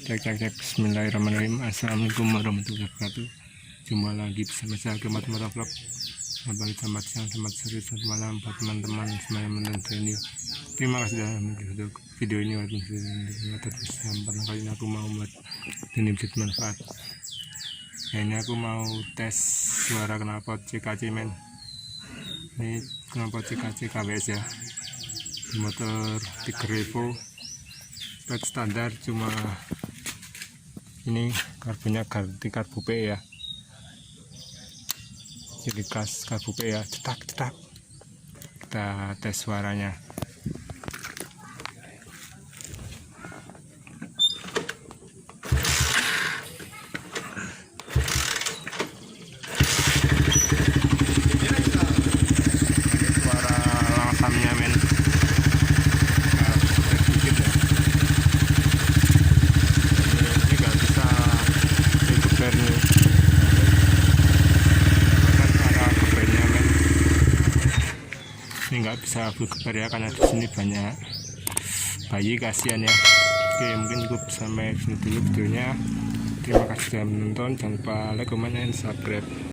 Cek. Bismillahirrahmanirrahim. Assalamualaikum warahmatullahi wabarakatuh. Jumpa lagi bersama saya Kemat Motovlog. Selamat siang, selamat sore, selamat malam buat teman-teman semuanya menonton ini. Terima kasih sudah menonton video ini. Walaupun pertama kali ini aku mau buat ini bisa bermanfaat. Nah, ini aku mau tes suara knalpot CKC men. Ini knalpot CKC KWS ya. Motor 3 Evo. Spek standar, cuma ini karbonnya ganti karbu P ya, jadi gas karbu P ya. Cetak kita tes suaranya. Suara langsamnya men. Ini nggak bisa bergebar ya, karena di sini banyak bayi, kasihan ya. Oke, mungkin cukup sampai sini dulu videonya. Terima kasih sudah menonton. Jangan lupa like, comment, dan subscribe.